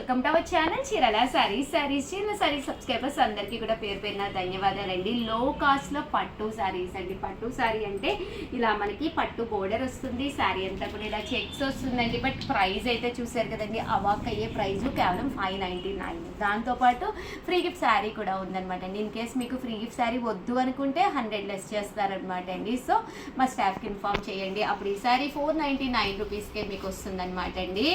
Welcome to our channel చీరల సారీస్. చీరల saris subscribers అందరికీ కూడా పేరు పేరున ధన్యవాదాలండి. లో కాస్ట్ లో పట్టు సారీస్ అండి. పట్టు సారీ అంటే ఇలా మనకి పట్టు బోర్డర్ వస్తుంది, సారీ అంతా కూడా ఇలా చెక్స్ వస్తుందండి. బట్ ప్రైస్ అయితే చూసారు కదండి, అవాక్ అయ్యే ప్రైస్ కేవలం 599. దాంతోపాటు ఫ్రీ గిఫ్ట్ శారీ కూడా ఉందనమాట అండి. ఇన్ కేస్ మీకు ఫ్రీ గిఫ్ట్ శారీ వద్దు అనుకుంటే 100 లెస్ చేస్తారనమాట అండి. సో మా స్టాఫ్కి ఇన్ఫామ్ చేయండి, అప్పుడు ఈ సారీ 499 రూపీస్కే మీకు వస్తుందన్నమాట అండి.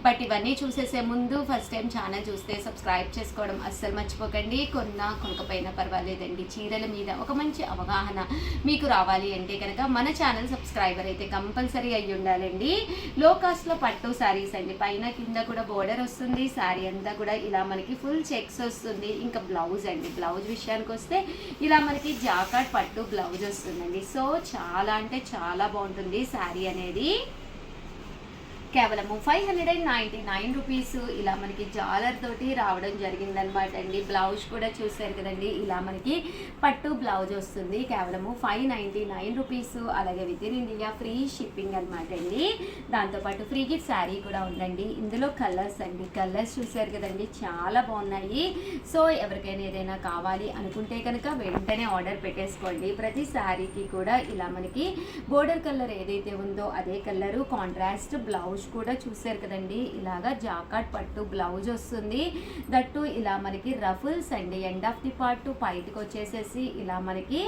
బట్ ఇవన్నీ చూసేసే ముందు ఫస్ట్ టైం ఛానల్ చూస్తే సబ్స్క్రైబ్ చేసుకోవడం అస్సలు మర్చిపోకండి. కొనకపోయినా పర్వాలేదండి, చీరల మీద ఒక మంచి అవగాహన మీకు రావాలి అంటే కనుక మన ఛానల్ సబ్స్క్రైబర్ అయితే కంపల్సరీ అయ్యి ఉండాలండి. లో కాస్ట్లో పట్టు శారీస్ అండి. పైన కింద కూడా బోర్డర్ వస్తుంది, శారీ అంతా కూడా ఇలా మనకి ఫుల్ చెక్స్ వస్తుంది. ఇంకా బ్లౌజ్ అండి, బ్లౌజ్ విషయానికి వస్తే ఇలా మనకి జాకాట్ పట్టు బ్లౌజ్ వస్తుందండి. సో చాలా అంటే చాలా బాగుంటుంది శారీ అనేది. కేవలము 599 రూపీస్ ఇలా మనకి జాలర్ తోటి రావడం జరిగిందనమాట అండి. బ్లౌజ్ కూడా చూసారు కదండి, ఇలా మనకి పట్టు బ్లౌజ్ వస్తుంది. కేవలము 599 రూపీస్. అలాగే with in India free shipping అనమాట అండి. దాంతోపాటు ఫ్రీ గిఫ్ట్ శారీ కూడా ఉందండి. ఇందులో కలర్స్ అండి, కలర్స్ చూసారు కదండి, చాలా బాగున్నాయి. సో ఎవరికైనా ఏదైనా కావాలి అనుకుంటే కనుక వెంటనే ఆర్డర్ పెట్టేసుకోండి. ప్రతి శారీకి కూడా ఇలా మనకి బోర్డర్ కలర్ ఏదైతే ఉందో అదే కలరు కాంట్రాస్ట్ బ్లౌజ్ కూడా చూసారు కదండి. ఇలాగా జాకాట్ పట్టు బ్లౌజ్ వస్తుంది. దట్టు ఇలా మనకి రఫుల్స్ అండి. ఎండ్ ఆఫ్ ది పార్ట్ పైకి వచ్చేసేసి ఇలా మనకి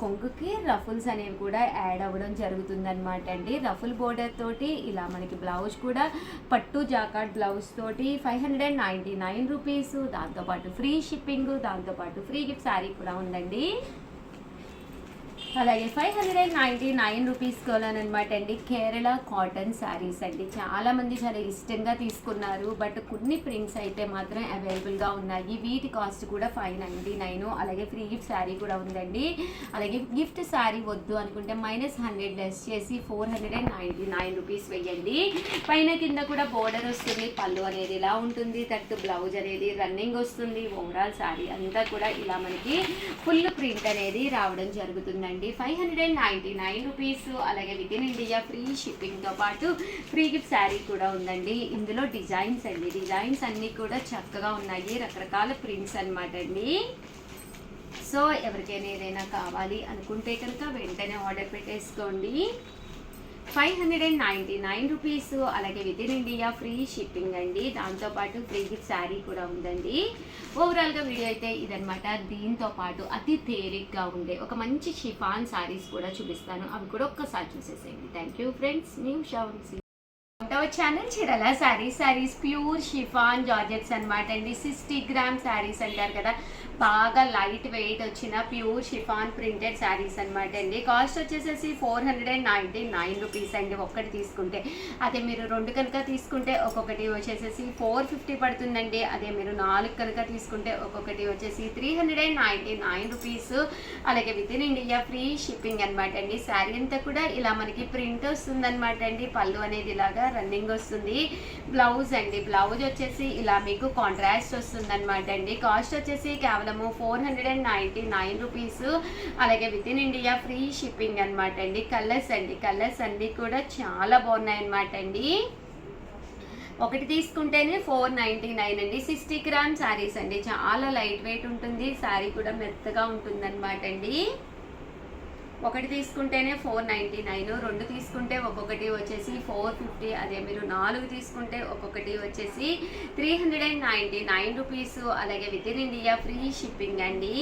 కొంగుకి రఫుల్స్ అనేవి కూడా యాడ్ అవ్వడం జరుగుతుంది అనమాట అండి. రఫుల్ బోర్డర్ తోటి ఇలా మనకి బ్లౌజ్ కూడా పట్టు జాకాట్ బ్లౌజ్ తోటి 599 రూపీస్. దాంతోపాటు ఫ్రీ షిప్పింగ్, దాంతోపాటు ఫ్రీ గిఫ్ట్ శారీ కూడా ఉందండి. అలాగే 599 రూపీస్ కోలనమాట అండి. కేరళ కాటన్ శారీస్ అండి. చాలామంది చాలా ఇష్టంగా తీసుకున్నారు, బట్ కొన్ని ప్రింట్స్ అయితే మాత్రం అవైలబుల్గా ఉన్నాయి. వీటి కాస్ట్ కూడా 599. అలాగే ఫ్రీ గిఫ్ట్ శారీ కూడా ఉందండి. అలాగే గిఫ్ట్ శారీ వద్దు అనుకుంటే -100 లెస్ చేసి 499 రూపీస్ వేయండి. పైన కింద కూడా బోర్డర్ వస్తుంది, పళ్ళు అనేది ఇలా ఉంటుంది, తట్టు బ్లౌజ్ అనేది రన్నింగ్ వస్తుంది. ఓవరాల్ శారీ అంతా కూడా ఇలా మనకి ఫుల్ ప్రింట్ అనేది రావడం జరుగుతుందండి. 599 రూపీస్. అలాగే విత్ ఇన్ ఇండియా ఫ్రీ షిప్పింగ్తో పాటు ఫ్రీ గిఫ్ట్ శారీ కూడా ఉందండి. ఇందులో డిజైన్స్ అండి, డిజైన్స్ అన్నీ కూడా చక్కగా ఉన్నాయి, రకరకాల ప్రింట్స్ అనమాట అండి. సో ఎవరికైనా ఏదైనా కావాలి అనుకుంటే కనుక వెంటనే ఆర్డర్ పెట్టేసుకోండి. 599 రూపీస్. అలాగే with in India free shipping అండి. దాంతోపాటు ఫ్రీ గిఫ్ట్ శారీ కూడా ఉందండి. ఓవరాల్గా వీడియో అయితే ఇదనమాట. దీంతో పాటు అతి తేలిగ్గా ఉండే ఒక మంచి షిఫాన్ శారీస్ కూడా చూపిస్తాను, అవి కూడా ఒక్కసారి చూసేసేయండి. Thank you friends. మీ ఉషా ఛానల్ చీరల శారీస్ ప్యూర్ షిఫాన్ జార్జెట్స్ అనమాట అండి. 60 గ్రామ్ శారీస్ అంటారు కదా, బాగా లైట్ వెయిట్ వచ్చిన ప్యూర్ షిఫాన్ ప్రింటెడ్ శారీస్ అనమాట అండి. కాస్ట్ వచ్చేసేసి 499 రూపీస్ అండి ఒక్కటి తీసుకుంటే. అదే మీరు 2 కనుక తీసుకుంటే ఒక్కొక్కటి వచ్చేసేసి 450 పడుతుందండి. అదే మీరు 4 కనుక తీసుకుంటే ఒక్కొక్కటి వచ్చేసి 399 రూపీస్. అలాగే with in India free shipping అనమాట అండి. శారీ అంతా కూడా ఇలా మనకి ప్రింట్ వస్తుంది అనమాట అండి. పళ్ళు అనేది ఇలాగా రన్నింగ్ వస్తుంది. బ్లౌజ్ అండి, బ్లౌజ్ వచ్చేసి ఇలా మీకు కాంట్రాస్ట్ వస్తుంది అనమాట అండి. కాస్ట్ వచ్చేసి కేవలం 499 రూపీస్. అలాగే with in India free shipping అనమాట అండి. కలర్స్ అండి, కలర్స్ అన్నీ కూడా చాలా బాగున్నాయి అనమాట అండి. ఒకటి తీసుకుంటేనే 499 అండి. 60 గ్రామ్ శారీస్ అండి, చాలా లైట్ వెయిట్ ఉంటుంది, శారీ కూడా మెత్తగా ఉంటుంది అనమాట అండి. ఒకటి తీసుకుంటేనే 499, 2 తీసుకుంటే ఒక్కొక్కటి వచ్చేసి 450. అదే మీరు 4 తీసుకుంటే ఒక్కొక్కటి వచ్చేసి 399 రూపీస్. అలాగే with in India free shipping అండి.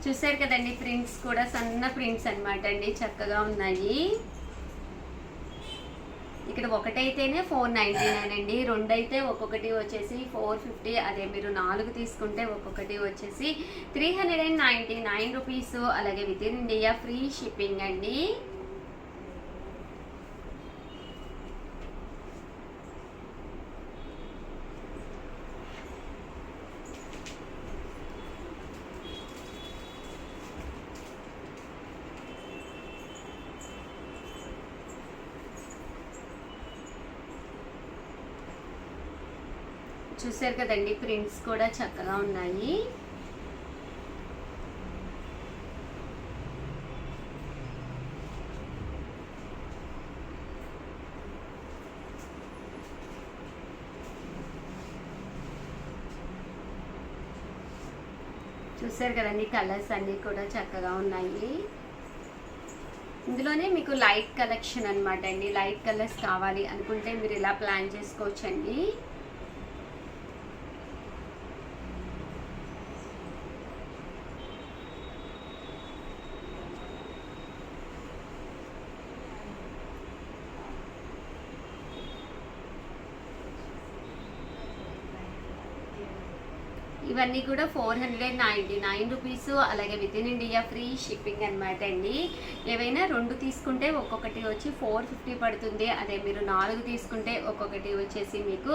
చూసారు కదండి, ప్రింట్స్ కూడా సన్న ప్రింట్స్ అనమాట అండి, చక్కగా ఉన్నాయి. ఇక్కడ ఒకటైతేనే 499 అండి, 2 అయితే ఒక్కొక్కటి వచ్చేసి 450. అదే మీరు 4 తీసుకుంటే ఒక్కొక్కటి వచ్చేసి 399 రూపీస్. అలాగే with in India free shipping అండి. చూసారు కదండి, ప్రింట్స్ కూడా చక్కగా ఉన్నాయి. చూసారు కదండి, కలర్స్ అన్నీ కూడా చక్కగా ఉన్నాయి. ఇందులోనే మీకు లైట్ కలెక్షన్ అనమాట అండి. లైట్ కలర్స్ కావాలి అనుకుంటే మీరు ఇలా ప్లాన్ చేసుకోవచ్చండి. ఇవన్నీ కూడా 499 రూపీస్. అలాగే with in India free shipping అనమాట అండి. ఏవైనా 2 తీసుకుంటే ఒక్కొక్కటి వచ్చి 450 పడుతుంది. అదే మీరు 4 తీసుకుంటే ఒక్కొక్కటి వచ్చేసి మీకు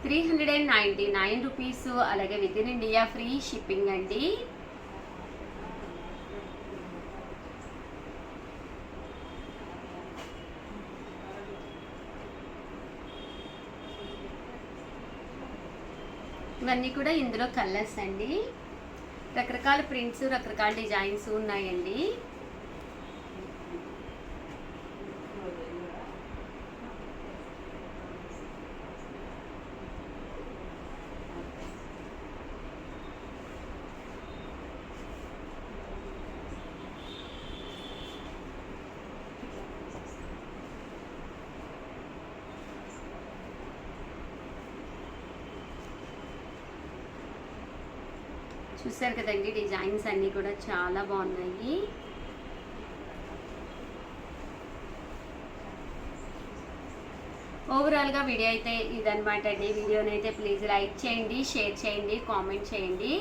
399 రూపీస్. అలాగే with in India free shipping అండి. ఇవన్నీ కూడా ఇందులో కలర్స్ అండి. రకరకాల ప్రింట్స్, రకరకాల డిజైన్స్ ఉన్నాయండి. చూసారు కదండి, డిజైన్స్ అన్నీ కూడా చాలా బాగున్నాయి. ఓవరాల్గా వీడియో అయితే ఇదనమాట అండి. వీడియోని అయితే ప్లీజ్ లైక్ చేయండి, షేర్ చేయండి, కామెంట్ చేయండి.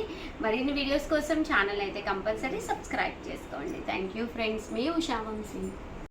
మరిన్ని వీడియోస్ కోసం ఛానల్ అయితే కంపల్సరీ సబ్స్క్రైబ్ చేసుకోండి. థ్యాంక్ యూ ఫ్రెండ్స్, మీ ఉషా వంశీ.